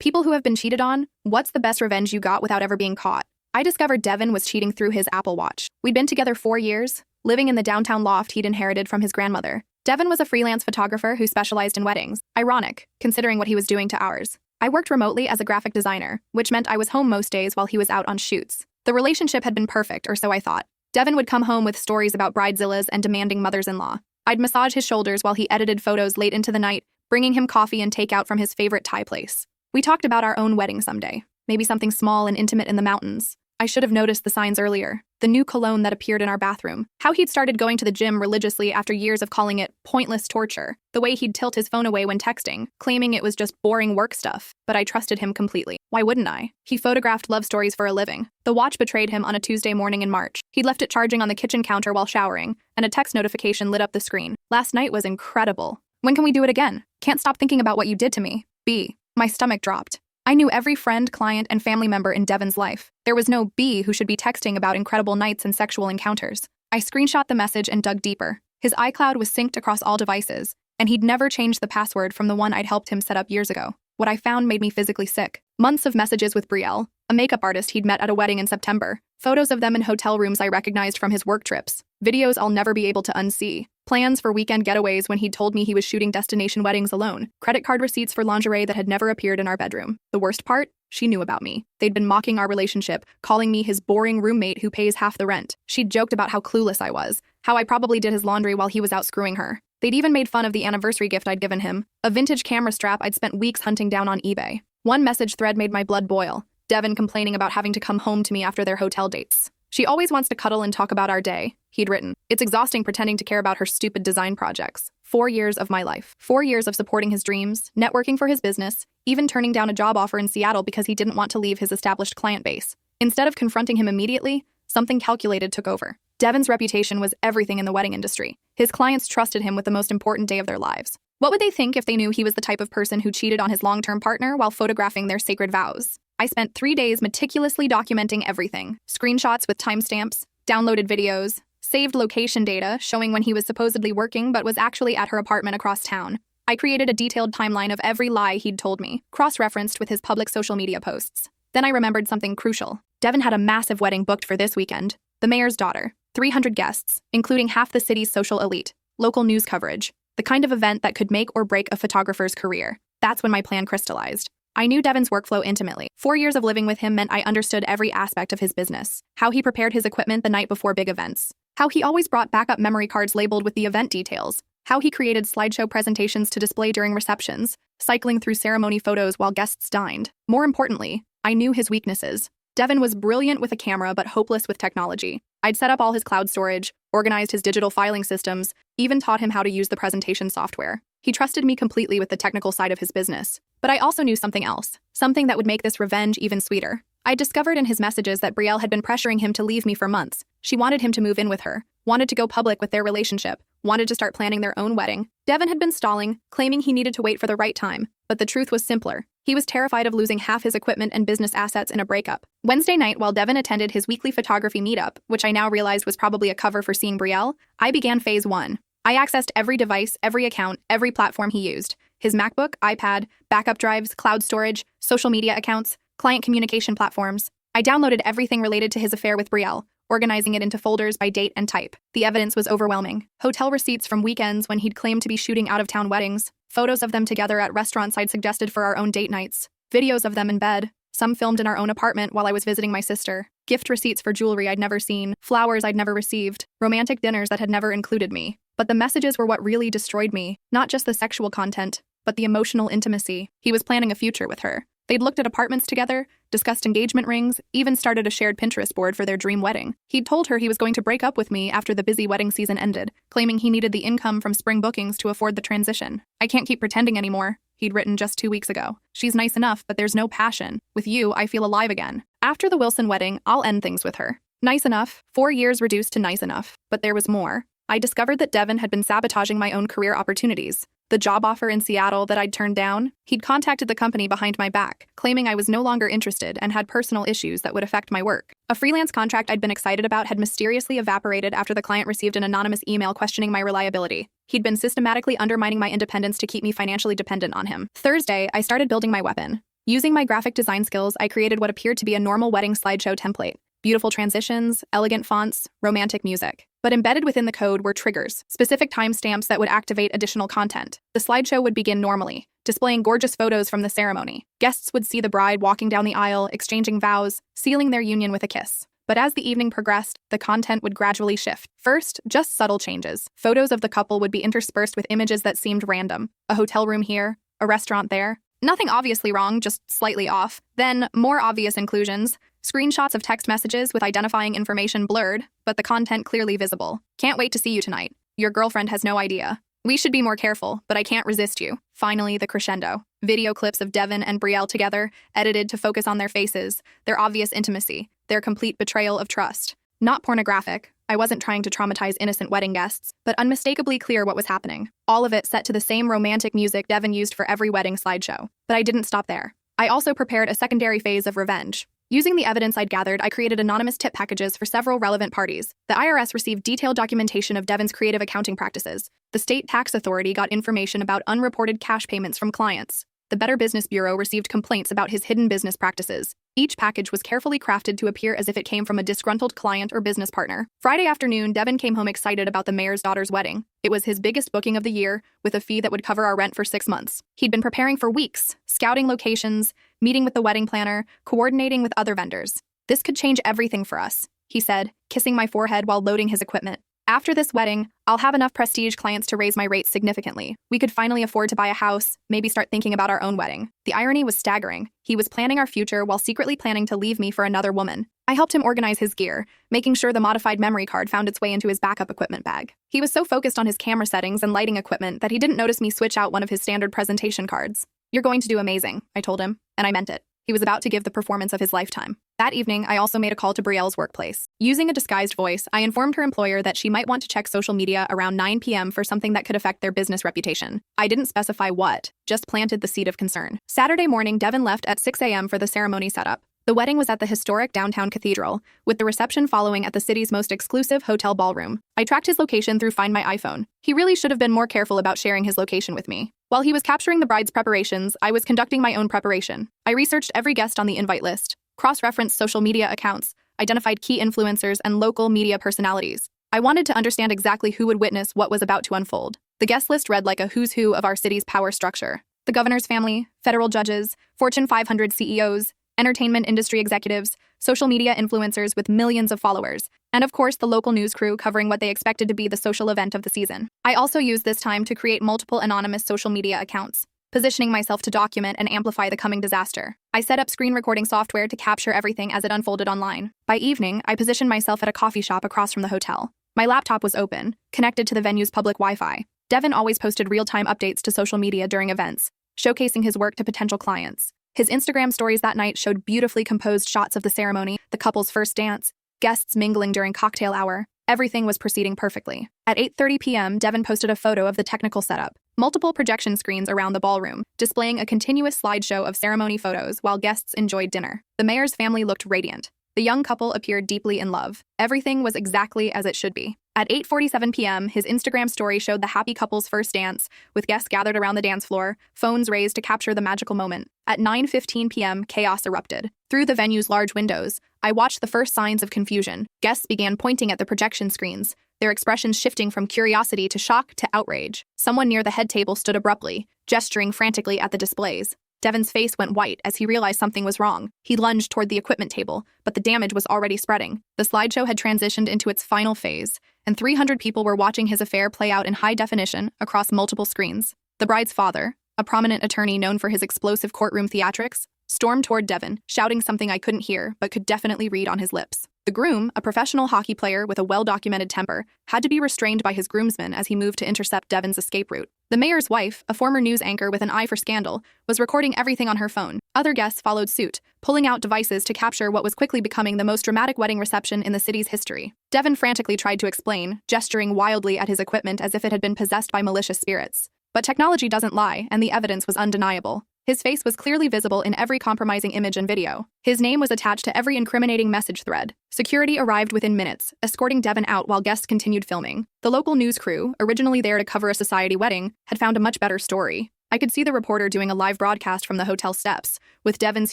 People who have been cheated on, what's the best revenge you got without ever being caught? I discovered Devin was cheating through his Apple Watch. We'd been together 4 years, living in the downtown loft he'd inherited from his grandmother. Devin was a freelance photographer who specialized in weddings. Ironic, considering what he was doing to ours. I worked remotely as a graphic designer, which meant I was home most days while he was out on shoots. The relationship had been perfect, or so I thought. Devin would come home with stories about bridezillas and demanding mothers-in-law. I'd massage his shoulders while he edited photos late into the night, bringing him coffee and takeout from his favorite Thai place. We talked about our own wedding someday, maybe something small and intimate in the mountains. I should have noticed the signs earlier, the new cologne that appeared in our bathroom, how he'd started going to the gym religiously after years of calling it pointless torture, the way he'd tilt his phone away when texting, claiming it was just boring work stuff, but I trusted him completely. Why wouldn't I? He photographed love stories for a living. The watch betrayed him on a Tuesday morning in March. He'd left it charging on the kitchen counter while showering, and a text notification lit up the screen. Last night was incredible. When can we do it again? Can't stop thinking about what you did to me. B. My stomach dropped. I knew every friend, client, and family member in Devin's life. There was no B who should be texting about incredible nights and sexual encounters. I screenshot the message and dug deeper. His iCloud was synced across all devices, and he'd never changed the password from the one I'd helped him set up years ago. What I found made me physically sick. Months of messages with Brielle, a makeup artist he'd met at a wedding in September. Photos of them in hotel rooms I recognized from his work trips. Videos I'll never be able to unsee. Plans for weekend getaways when he'd told me he was shooting destination weddings alone. Credit card receipts for lingerie that had never appeared in our bedroom. The worst part? She knew about me. They'd been mocking our relationship, calling me his boring roommate who pays half the rent. She'd joked about how clueless I was, how I probably did his laundry while he was out screwing her. They'd even made fun of the anniversary gift I'd given him, a vintage camera strap I'd spent weeks hunting down on eBay. One message thread made my blood boil. Devin complaining about having to come home to me after their hotel dates. She always wants to cuddle and talk about our day, he'd written. It's exhausting pretending to care about her stupid design projects. 4 years of my life. 4 years of supporting his dreams, networking for his business, even turning down a job offer in Seattle because he didn't want to leave his established client base. Instead of confronting him immediately, something calculated took over. Devin's reputation was everything in the wedding industry. His clients trusted him with the most important day of their lives. What would they think if they knew he was the type of person who cheated on his long-term partner while photographing their sacred vows? I spent 3 days meticulously documenting everything. Screenshots with timestamps, downloaded videos, saved location data showing when he was supposedly working but was actually at her apartment across town. I created a detailed timeline of every lie he'd told me, cross-referenced with his public social media posts. Then I remembered something crucial. Devin had a massive wedding booked for this weekend. The mayor's daughter. 300 guests, including half the city's social elite. Local news coverage. The kind of event that could make or break a photographer's career. That's when my plan crystallized. I knew Devin's workflow intimately. 4 years of living with him meant I understood every aspect of his business. How he prepared his equipment the night before big events. How he always brought backup memory cards labeled with the event details. How he created slideshow presentations to display during receptions, cycling through ceremony photos while guests dined. More importantly, I knew his weaknesses. Devin was brilliant with a camera but hopeless with technology. I'd set up all his cloud storage, organized his digital filing systems, even taught him how to use the presentation software. He trusted me completely with the technical side of his business. But I also knew something else, something that would make this revenge even sweeter. I discovered in his messages that Brielle had been pressuring him to leave me for months. She wanted him to move in with her, wanted to go public with their relationship, wanted to start planning their own wedding. Devin had been stalling, claiming he needed to wait for the right time. But the truth was simpler. He was terrified of losing half his equipment and business assets in a breakup. Wednesday night, while Devin attended his weekly photography meetup, which I now realized was probably a cover for seeing Brielle, I began phase 1. I accessed every device, every account, every platform he used. His MacBook, iPad, backup drives, cloud storage, social media accounts, client communication platforms. I downloaded everything related to his affair with Brielle, organizing it into folders by date and type. The evidence was overwhelming. Hotel receipts from weekends when he'd claimed to be shooting out-of-town weddings, photos of them together at restaurants I'd suggested for our own date nights, videos of them in bed, some filmed in our own apartment while I was visiting my sister, gift receipts for jewelry I'd never seen, flowers I'd never received, romantic dinners that had never included me. But the messages were what really destroyed me, not just the sexual content, but the emotional intimacy. He was planning a future with her. They'd looked at apartments together, discussed engagement rings, even started a shared Pinterest board for their dream wedding. He'd told her he was going to break up with me after the busy wedding season ended, claiming he needed the income from spring bookings to afford the transition. I can't keep pretending anymore, he'd written just 2 weeks ago. She's nice enough, but there's no passion. With you, I feel alive again. After the Wilson wedding, I'll end things with her. Nice enough. 4 years reduced to nice enough. But there was more. I discovered that Devin had been sabotaging my own career opportunities. The job offer in Seattle that I'd turned down, he'd contacted the company behind my back, claiming I was no longer interested and had personal issues that would affect my work. A freelance contract I'd been excited about had mysteriously evaporated after the client received an anonymous email questioning my reliability. He'd been systematically undermining my independence to keep me financially dependent on him. Thursday, I started building my weapon. Using my graphic design skills, I created what appeared to be a normal wedding slideshow template. Beautiful transitions, elegant fonts, romantic music. But embedded within the code were triggers, specific timestamps that would activate additional content. The slideshow would begin normally, displaying gorgeous photos from the ceremony. Guests would see the bride walking down the aisle, exchanging vows, sealing their union with a kiss. But as the evening progressed, the content would gradually shift. First, just subtle changes. Photos of the couple would be interspersed with images that seemed random. A hotel room here, a restaurant there. Nothing obviously wrong, just slightly off. Then, more obvious inclusions. Screenshots of text messages with identifying information blurred, but the content clearly visible. Can't wait to see you tonight. Your girlfriend has no idea. We should be more careful, but I can't resist you. Finally, the crescendo. Video clips of Devin and Brielle together, edited to focus on their faces, their obvious intimacy, their complete betrayal of trust. Not pornographic. I wasn't trying to traumatize innocent wedding guests, but unmistakably clear what was happening. All of it set to the same romantic music Devin used for every wedding slideshow. But I didn't stop there. I also prepared a secondary phase of revenge. Using the evidence I'd gathered, I created anonymous tip packages for several relevant parties. The IRS received detailed documentation of Devin's creative accounting practices. The State Tax Authority got information about unreported cash payments from clients. The Better Business Bureau received complaints about his hidden business practices. Each package was carefully crafted to appear as if it came from a disgruntled client or business partner. Friday afternoon, Devin came home excited about the mayor's daughter's wedding. It was his biggest booking of the year, with a fee that would cover our rent for 6 months. He'd been preparing for weeks, scouting locations, meeting with the wedding planner, coordinating with other vendors. This could change everything for us, he said, kissing my forehead while loading his equipment. After this wedding, I'll have enough prestige clients to raise my rates significantly. We could finally afford to buy a house, maybe start thinking about our own wedding. The irony was staggering. He was planning our future while secretly planning to leave me for another woman. I helped him organize his gear, making sure the modified memory card found its way into his backup equipment bag. He was so focused on his camera settings and lighting equipment that he didn't notice me switch out one of his standard presentation cards. "You're going to do amazing," I told him, and I meant it. He was about to give the performance of his lifetime. That evening, I also made a call to Brielle's workplace. Using a disguised voice, I informed her employer that she might want to check social media around 9 p.m. for something that could affect their business reputation. I didn't specify what, just planted the seed of concern. Saturday morning, Devin left at 6 a.m. for the ceremony setup. The wedding was at the historic downtown cathedral, with the reception following at the city's most exclusive hotel ballroom. I tracked his location through Find My iPhone. He really should have been more careful about sharing his location with me. While he was capturing the bride's preparations, I was conducting my own preparation. I researched every guest on the invite list, cross-referenced social media accounts, identified key influencers and local media personalities. I wanted to understand exactly who would witness what was about to unfold. The guest list read like a who's who of our city's power structure. The governor's family, federal judges, Fortune 500 CEOs, entertainment industry executives, social media influencers with millions of followers, and of course the local news crew covering what they expected to be the social event of the season. I also used this time to create multiple anonymous social media accounts, positioning myself to document and amplify the coming disaster. I set up screen recording software to capture everything as it unfolded online. By evening, I positioned myself at a coffee shop across from the hotel. My laptop was open, connected to the venue's public Wi-Fi. Devin always posted real-time updates to social media during events, showcasing his work to potential clients. His Instagram stories that night showed beautifully composed shots of the ceremony, the couple's first dance, guests mingling during cocktail hour. Everything was proceeding perfectly. At 8:30 p.m., Devin posted a photo of the technical setup. Multiple projection screens around the ballroom, displaying a continuous slideshow of ceremony photos while guests enjoyed dinner. The mayor's family looked radiant. The young couple appeared deeply in love. Everything was exactly as it should be. At 8:47 p.m., his Instagram story showed the happy couple's first dance, with guests gathered around the dance floor, phones raised to capture the magical moment. At 9:15 p.m., chaos erupted. Through the venue's large windows, I watched the first signs of confusion. Guests began pointing at the projection screens, their expressions shifting from curiosity to shock to outrage. Someone near the head table stood abruptly, gesturing frantically at the displays. Devin's face went white as he realized something was wrong. He lunged toward the equipment table, but the damage was already spreading. The slideshow had transitioned into its final phase, and 300 people were watching his affair play out in high definition across multiple screens. The bride's father, a prominent attorney known for his explosive courtroom theatrics, stormed toward Devin, shouting something I couldn't hear but could definitely read on his lips. The groom, a professional hockey player with a well-documented temper, had to be restrained by his groomsmen as he moved to intercept Devin's escape route. The mayor's wife, a former news anchor with an eye for scandal, was recording everything on her phone. Other guests followed suit, pulling out devices to capture what was quickly becoming the most dramatic wedding reception in the city's history. Devin frantically tried to explain, gesturing wildly at his equipment as if it had been possessed by malicious spirits. But technology doesn't lie, and the evidence was undeniable. His face was clearly visible in every compromising image and video. His name was attached to every incriminating message thread. Security arrived within minutes, escorting Devin out while guests continued filming. The local news crew, originally there to cover a society wedding, had found a much better story. I could see the reporter doing a live broadcast from the hotel steps, with Devon's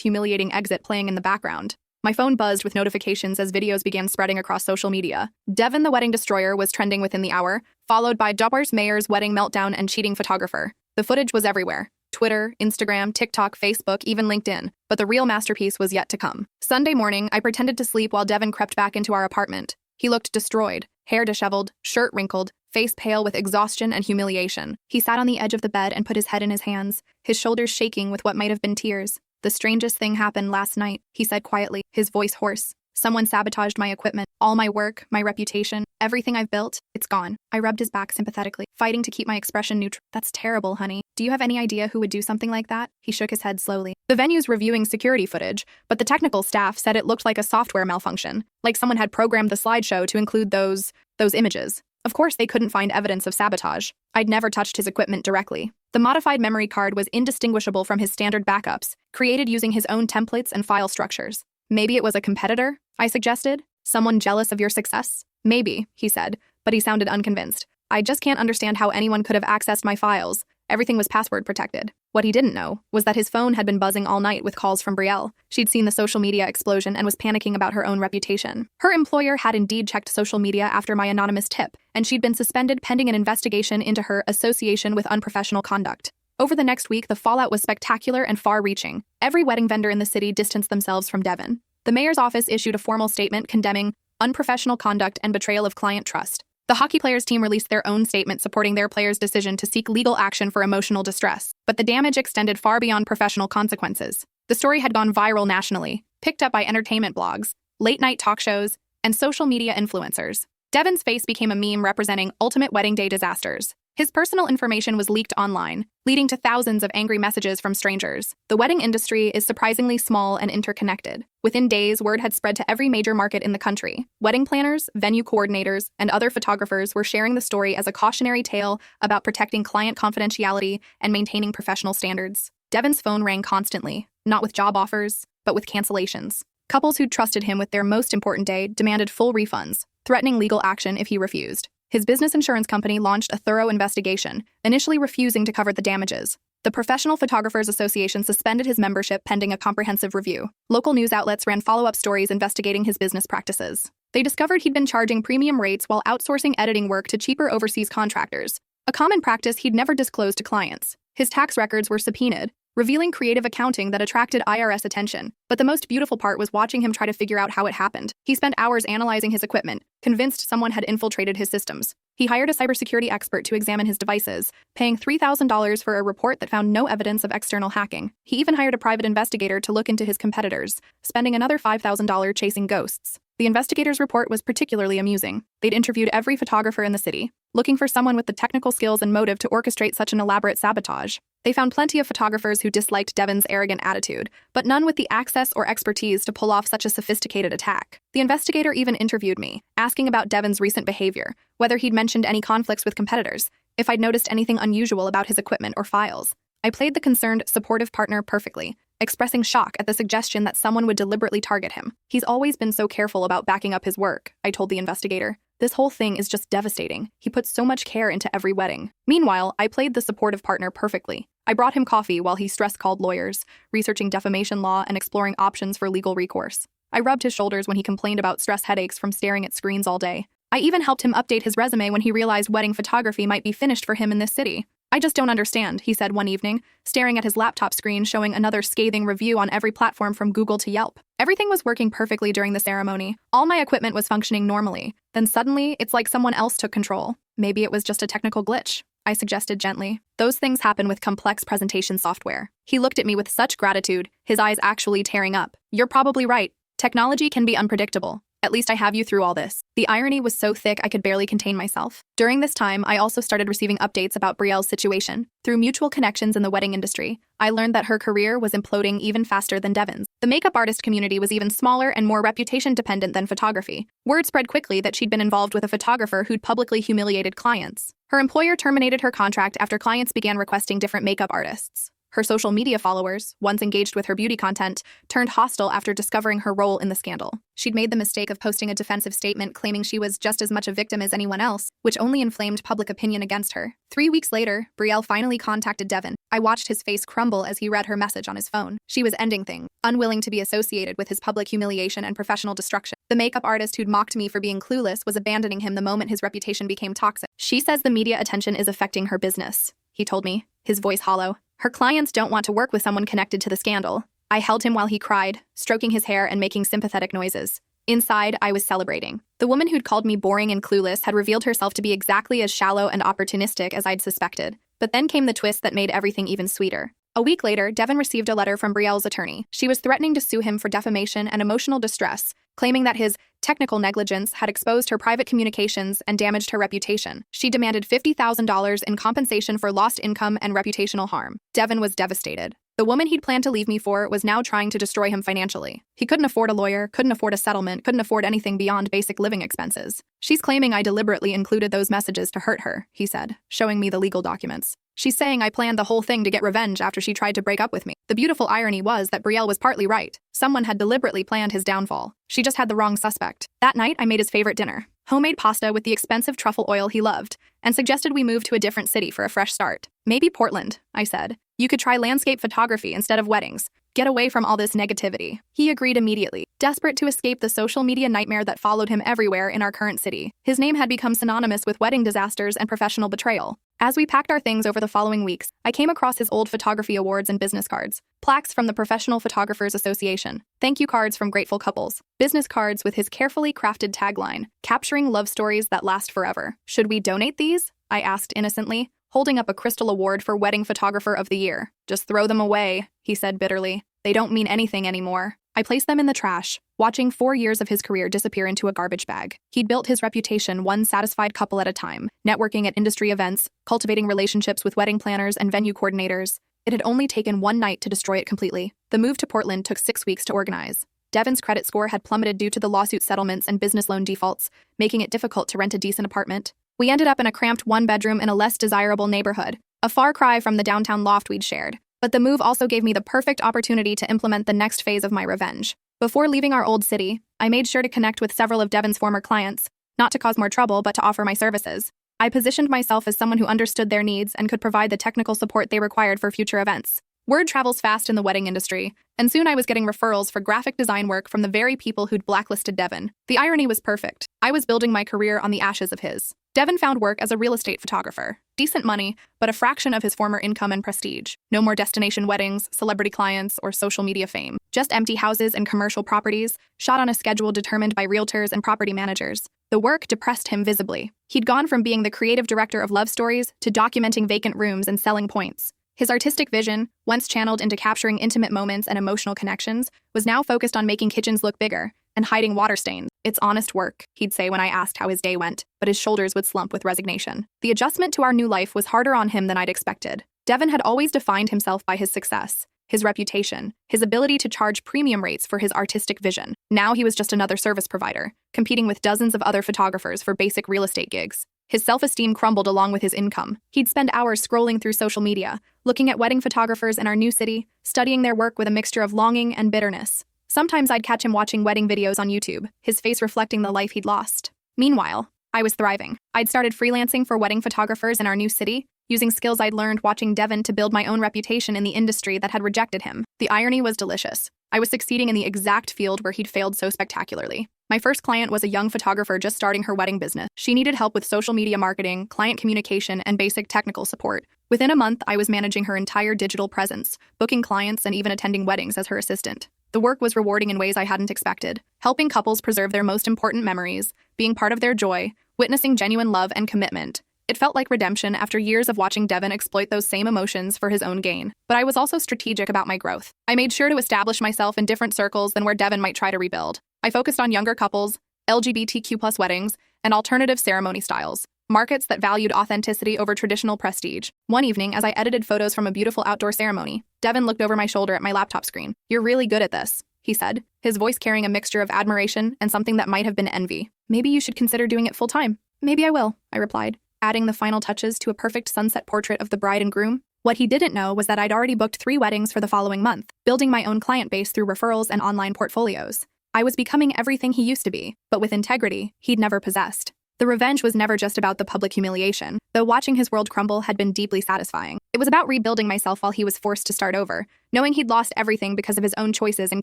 humiliating exit playing in the background. My phone buzzed with notifications as videos began spreading across social media. Devon the Wedding Destroyer was trending within the hour, followed by Dubar's Mayor's wedding meltdown and cheating photographer. The footage was everywhere. Twitter, Instagram, TikTok, Facebook, even LinkedIn. But the real masterpiece was yet to come. Sunday morning, I pretended to sleep while Devon crept back into our apartment. He looked destroyed, hair disheveled, shirt wrinkled, face pale with exhaustion and humiliation. He sat on the edge of the bed and put his head in his hands, his shoulders shaking with what might have been tears. "The strangest thing happened last night," he said quietly, his voice hoarse. "Someone sabotaged my equipment. All my work, my reputation, everything I've built, it's gone." I rubbed his back sympathetically, fighting to keep my expression neutral. "That's terrible, honey. Do you have any idea who would do something like that?" He shook his head slowly. "The venue's reviewing security footage, but the technical staff said it looked like a software malfunction, like someone had programmed the slideshow to include those images. Of course, they couldn't find evidence of sabotage. I'd never touched his equipment directly. The modified memory card was indistinguishable from his standard backups, created using his own templates and file structures. Maybe it was a competitor, I suggested. Someone jealous of your success? Maybe, he said, but he sounded unconvinced. I just can't understand how anyone could have accessed my files. Everything was password protected. What he didn't know was that his phone had been buzzing all night with calls from Brielle. She'd seen the social media explosion and was panicking about her own reputation. Her employer had indeed checked social media after my anonymous tip, and she'd been suspended pending an investigation into her association with unprofessional conduct. Over the next week, the fallout was spectacular and far-reaching. Every wedding vendor in the city distanced themselves from Devon. The mayor's office issued a formal statement condemning unprofessional conduct and betrayal of client trust. The hockey players' team released their own statement supporting their players' decision to seek legal action for emotional distress. But the damage extended far beyond professional consequences. The story had gone viral nationally, picked up by entertainment blogs, late-night talk shows, and social media influencers. Devon's face became a meme representing ultimate wedding day disasters. His personal information was leaked online, leading to thousands of angry messages from strangers. The wedding industry is surprisingly small and interconnected. Within days, word had spread to every major market in the country. Wedding planners, venue coordinators, and other photographers were sharing the story as a cautionary tale about protecting client confidentiality and maintaining professional standards. Devon's phone rang constantly, not with job offers, but with cancellations. Couples who'd trusted him with their most important day demanded full refunds, threatening legal action if he refused. His business insurance company launched a thorough investigation, initially refusing to cover the damages. The Professional Photographers Association suspended his membership pending a comprehensive review. Local news outlets ran follow-up stories investigating his business practices. They discovered he'd been charging premium rates while outsourcing editing work to cheaper overseas contractors, a common practice he'd never disclosed to clients. His tax records were subpoenaed, revealing creative accounting that attracted IRS attention. But the most beautiful part was watching him try to figure out how it happened. He spent hours analyzing his equipment, convinced someone had infiltrated his systems. He hired a cybersecurity expert to examine his devices, paying $3,000 for a report that found no evidence of external hacking. He even hired a private investigator to look into his competitors, spending another $5,000 chasing ghosts. The investigator's report was particularly amusing. They'd interviewed every photographer in the city, looking for someone with the technical skills and motive to orchestrate such an elaborate sabotage. They found plenty of photographers who disliked Devon's arrogant attitude, but none with the access or expertise to pull off such a sophisticated attack. The investigator even interviewed me, asking about Devon's recent behavior, whether he'd mentioned any conflicts with competitors, if I'd noticed anything unusual about his equipment or files. I played the concerned, supportive partner perfectly, expressing shock at the suggestion that someone would deliberately target him. "He's always been so careful about backing up his work," I told the investigator. "This whole thing is just devastating. He puts so much care into every wedding." Meanwhile, I played the supportive partner perfectly. I brought him coffee while he stress-called lawyers, researching defamation law and exploring options for legal recourse. I rubbed his shoulders when he complained about stress headaches from staring at screens all day. I even helped him update his resume when he realized wedding photography might be finished for him in this city. "I just don't understand," he said one evening, staring at his laptop screen showing another scathing review on every platform from Google to Yelp. Everything was working perfectly during the ceremony. All my equipment was functioning normally. Then suddenly, it's like someone else took control. Maybe it was just a technical glitch, I suggested gently. "Those things happen with complex presentation software." He looked at me with such gratitude, his eyes actually tearing up. "You're probably right. Technology can be unpredictable. At least I have you through all this." The irony was so thick I could barely contain myself. During this time, I also started receiving updates about Brielle's situation. Through mutual connections in the wedding industry, I learned that her career was imploding even faster than Devon's. The makeup artist community was even smaller and more reputation-dependent than photography. Word spread quickly that she'd been involved with a photographer who'd publicly humiliated clients. Her employer terminated her contract after clients began requesting different makeup artists. Her social media followers, once engaged with her beauty content, turned hostile after discovering her role in the scandal. She'd made the mistake of posting a defensive statement claiming she was just as much a victim as anyone else, which only inflamed public opinion against her. 3 weeks later, Brielle finally contacted Devin. I watched his face crumble as he read her message on his phone. She was ending things, unwilling to be associated with his public humiliation and professional destruction. The makeup artist who'd mocked me for being clueless was abandoning him the moment his reputation became toxic. She says the media attention is affecting her business, he told me, his voice hollow. Her clients don't want to work with someone connected to the scandal. I held him while he cried, stroking his hair and making sympathetic noises. Inside, I was celebrating. The woman who'd called me boring and clueless had revealed herself to be exactly as shallow and opportunistic as I'd suspected. But then came the twist that made everything even sweeter. A week later, Devin received a letter from Brielle's attorney. She was threatening to sue him for defamation and emotional distress, claiming that his technical negligence had exposed her private communications and damaged her reputation. She demanded $50,000 in compensation for lost income and reputational harm. Devin was devastated. The woman he'd planned to leave me for was now trying to destroy him financially. He couldn't afford a lawyer, couldn't afford a settlement, couldn't afford anything beyond basic living expenses. She's claiming I deliberately included those messages to hurt her, he said, showing me the legal documents. She's saying I planned the whole thing to get revenge after she tried to break up with me. The beautiful irony was that Brielle was partly right. Someone had deliberately planned his downfall. She just had the wrong suspect. That night, I made his favorite dinner, homemade pasta with the expensive truffle oil he loved, and suggested we move to a different city for a fresh start. Maybe Portland, I said. You could try landscape photography instead of weddings. Get away from all this negativity. He agreed immediately, desperate to escape the social media nightmare that followed him everywhere in our current city. His name had become synonymous with wedding disasters and professional betrayal. As we packed our things over the following weeks, I came across his old photography awards and business cards, plaques from the Professional Photographers Association, thank you cards from grateful couples, business cards with his carefully crafted tagline, capturing love stories that last forever. Should we donate these? I asked innocently, holding up a crystal award for Wedding Photographer of the Year. Just throw them away, he said bitterly. They don't mean anything anymore. I placed them in the trash, watching 4 years of his career disappear into a garbage bag. He'd built his reputation one satisfied couple at a time, networking at industry events, cultivating relationships with wedding planners and venue coordinators. It had only taken one night to destroy it completely. The move to Portland took 6 weeks to organize. Devin's credit score had plummeted due to the lawsuit settlements and business loan defaults, making it difficult to rent a decent apartment. We ended up in a cramped one-bedroom in a less desirable neighborhood, a far cry from the downtown loft we'd shared. But the move also gave me the perfect opportunity to implement the next phase of my revenge. Before leaving our old city, I made sure to connect with several of Devin's former clients, not to cause more trouble, but to offer my services. I positioned myself as someone who understood their needs and could provide the technical support they required for future events. Word travels fast in the wedding industry, and soon I was getting referrals for graphic design work from the very people who'd blacklisted Devin. The irony was perfect. I was building my career on the ashes of his. Devin found work as a real estate photographer. Decent money, but a fraction of his former income and prestige. No more destination weddings, celebrity clients, or social media fame. Just empty houses and commercial properties, shot on a schedule determined by realtors and property managers. The work depressed him visibly. He'd gone from being the creative director of love stories to documenting vacant rooms and selling points. His artistic vision, once channeled into capturing intimate moments and emotional connections, was now focused on making kitchens look bigger and hiding water stains. It's honest work, he'd say when I asked how his day went, but his shoulders would slump with resignation. The adjustment to our new life was harder on him than I'd expected. Devin had always defined himself by his success, his reputation, his ability to charge premium rates for his artistic vision. Now he was just another service provider, competing with dozens of other photographers for basic real estate gigs. His self-esteem crumbled along with his income. He'd spend hours scrolling through social media, looking at wedding photographers in our new city, studying their work with a mixture of longing and bitterness. Sometimes I'd catch him watching wedding videos on YouTube, his face reflecting the life he'd lost. Meanwhile, I was thriving. I'd started freelancing for wedding photographers in our new city, using skills I'd learned watching Devin to build my own reputation in the industry that had rejected him. The irony was delicious. I was succeeding in the exact field where he'd failed so spectacularly. My first client was a young photographer just starting her wedding business. She needed help with social media marketing, client communication, and basic technical support. Within a month, I was managing her entire digital presence, booking clients, and even attending weddings as her assistant. The work was rewarding in ways I hadn't expected, helping couples preserve their most important memories, being part of their joy, witnessing genuine love and commitment. It felt like redemption after years of watching Devin exploit those same emotions for his own gain. But I was also strategic about my growth. I made sure to establish myself in different circles than where Devin might try to rebuild. I focused on younger couples, LGBTQ+ weddings, and alternative ceremony styles, markets that valued authenticity over traditional prestige. One evening, as I edited photos from a beautiful outdoor ceremony, Devin looked over my shoulder at my laptop screen. "You're really good at this," he said, his voice carrying a mixture of admiration and something that might have been envy. "Maybe you should consider doing it full-time." "Maybe I will," I replied, adding the final touches to a perfect sunset portrait of the bride and groom. What he didn't know was that I'd already booked 3 weddings for the following month, building my own client base through referrals and online portfolios. I was becoming everything he used to be, but with integrity he'd never possessed. The revenge was never just about the public humiliation, though watching his world crumble had been deeply satisfying. It was about rebuilding myself while he was forced to start over, knowing he'd lost everything because of his own choices and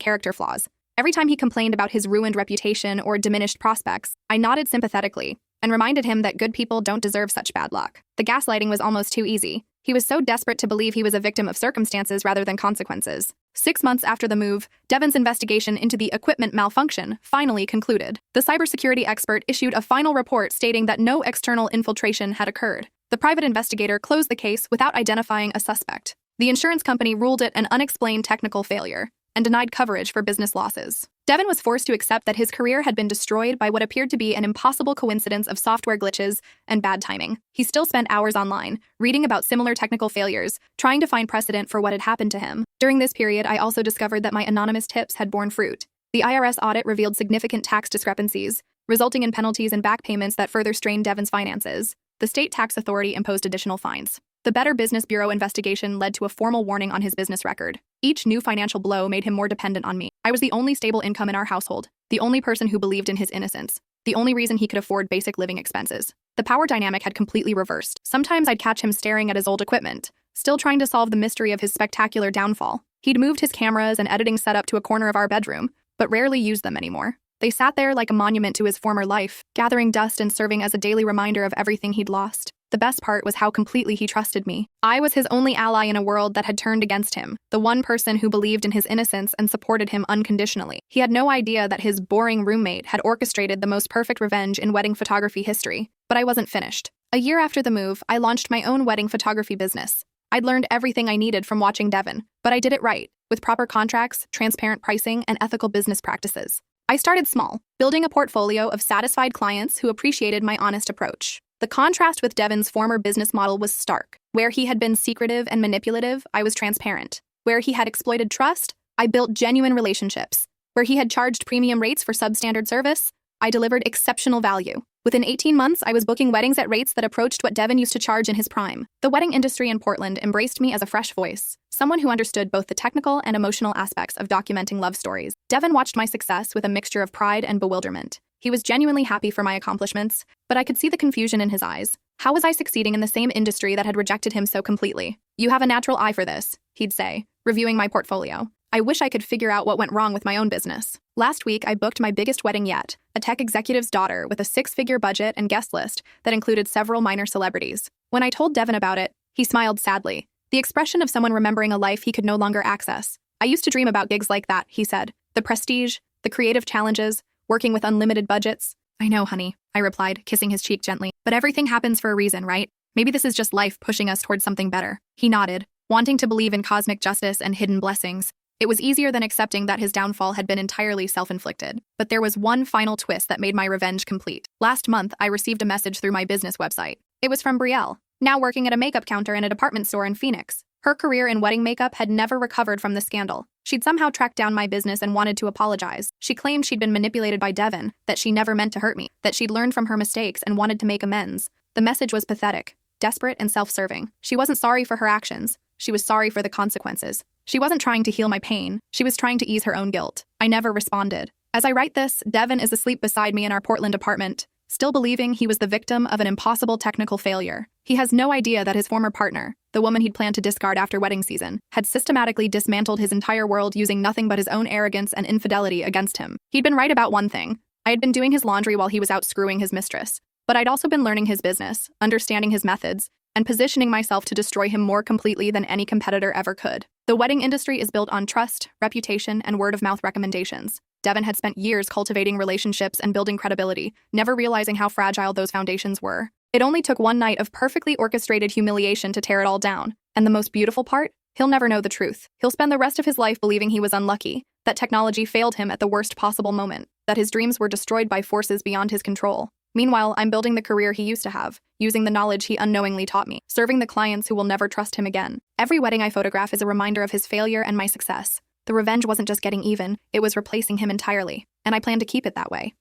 character flaws. Every time he complained about his ruined reputation or diminished prospects, I nodded sympathetically and reminded him that good people don't deserve such bad luck. The gaslighting was almost too easy. He was so desperate to believe he was a victim of circumstances rather than consequences. 6 months after the move, Devon's investigation into the equipment malfunction finally concluded. The cybersecurity expert issued a final report stating that no external infiltration had occurred. The private investigator closed the case without identifying a suspect. The insurance company ruled it an unexplained technical failure and denied coverage for business losses. Devon was forced to accept that his career had been destroyed by what appeared to be an impossible coincidence of software glitches and bad timing. He still spent hours online, reading about similar technical failures, trying to find precedent for what had happened to him. During this period, I also discovered that my anonymous tips had borne fruit. The IRS audit revealed significant tax discrepancies, resulting in penalties and back payments that further strained Devon's finances. The state tax authority imposed additional fines. The Better Business Bureau investigation led to a formal warning on his business record. Each new financial blow made him more dependent on me. I was the only stable income in our household, the only person who believed in his innocence, the only reason he could afford basic living expenses. The power dynamic had completely reversed. Sometimes I'd catch him staring at his old equipment, still trying to solve the mystery of his spectacular downfall. He'd moved his cameras and editing setup to a corner of our bedroom, but rarely used them anymore. They sat there like a monument to his former life, gathering dust and serving as a daily reminder of everything he'd lost. The best part was how completely he trusted me. I was his only ally in a world that had turned against him, the one person who believed in his innocence and supported him unconditionally. He had no idea that his boring roommate had orchestrated the most perfect revenge in wedding photography history. But I wasn't finished. A year after the move, I launched my own wedding photography business. I'd learned everything I needed from watching Devon, but I did it right, with proper contracts, transparent pricing, and ethical business practices. I started small, building a portfolio of satisfied clients who appreciated my honest approach. The contrast with Devon's former business model was stark. Where he had been secretive and manipulative, I was transparent. Where he had exploited trust, I built genuine relationships. Where he had charged premium rates for substandard service, I delivered exceptional value. Within 18 months, I was booking weddings at rates that approached what Devon used to charge in his prime. The wedding industry in Portland embraced me as a fresh voice, someone who understood both the technical and emotional aspects of documenting love stories. Devon watched my success with a mixture of pride and bewilderment. He was genuinely happy for my accomplishments, but I could see the confusion in his eyes. How was I succeeding in the same industry that had rejected him so completely? "You have a natural eye for this," he'd say, reviewing my portfolio. I wish I could figure out what went wrong with my own business. Last week, I booked my biggest wedding yet, a tech executive's daughter with a 6-figure budget and guest list that included several minor celebrities. When I told Devon about it, he smiled sadly, the expression of someone remembering a life he could no longer access. "I used to dream about gigs like that," he said. "The prestige, the creative challenges, working with unlimited budgets." "I know, honey," I replied, kissing his cheek gently. "But everything happens for a reason, right? Maybe this is just life pushing us towards something better." He nodded, wanting to believe in cosmic justice and hidden blessings. It was easier than accepting that his downfall had been entirely self-inflicted. But there was one final twist that made my revenge complete. Last month, I received a message through my business website. It was from Brielle, now working at a makeup counter in a department store in Phoenix. Her career in wedding makeup had never recovered from the scandal. She'd somehow tracked down my business and wanted to apologize. She claimed she'd been manipulated by Devon, that she never meant to hurt me, that she'd learned from her mistakes and wanted to make amends. The message was pathetic, desperate, and self-serving. She wasn't sorry for her actions. She was sorry for the consequences. She wasn't trying to heal my pain. She was trying to ease her own guilt. I never responded. As I write this, Devon is asleep beside me in our Portland apartment, still believing he was the victim of an impossible technical failure. He has no idea that his former partner, the woman he'd planned to discard after wedding season, had systematically dismantled his entire world using nothing but his own arrogance and infidelity against him. He'd been right about one thing. I had been doing his laundry while he was out screwing his mistress. But I'd also been learning his business, understanding his methods, and positioning myself to destroy him more completely than any competitor ever could. The wedding industry is built on trust, reputation, and word-of-mouth recommendations. Devon had spent years cultivating relationships and building credibility, never realizing how fragile those foundations were. It only took one night of perfectly orchestrated humiliation to tear it all down. And the most beautiful part? He'll never know the truth. He'll spend the rest of his life believing he was unlucky, that technology failed him at the worst possible moment, that his dreams were destroyed by forces beyond his control. Meanwhile, I'm building the career he used to have, using the knowledge he unknowingly taught me, serving the clients who will never trust him again. Every wedding I photograph is a reminder of his failure and my success. The revenge wasn't just getting even, it was replacing him entirely, and I plan to keep it that way.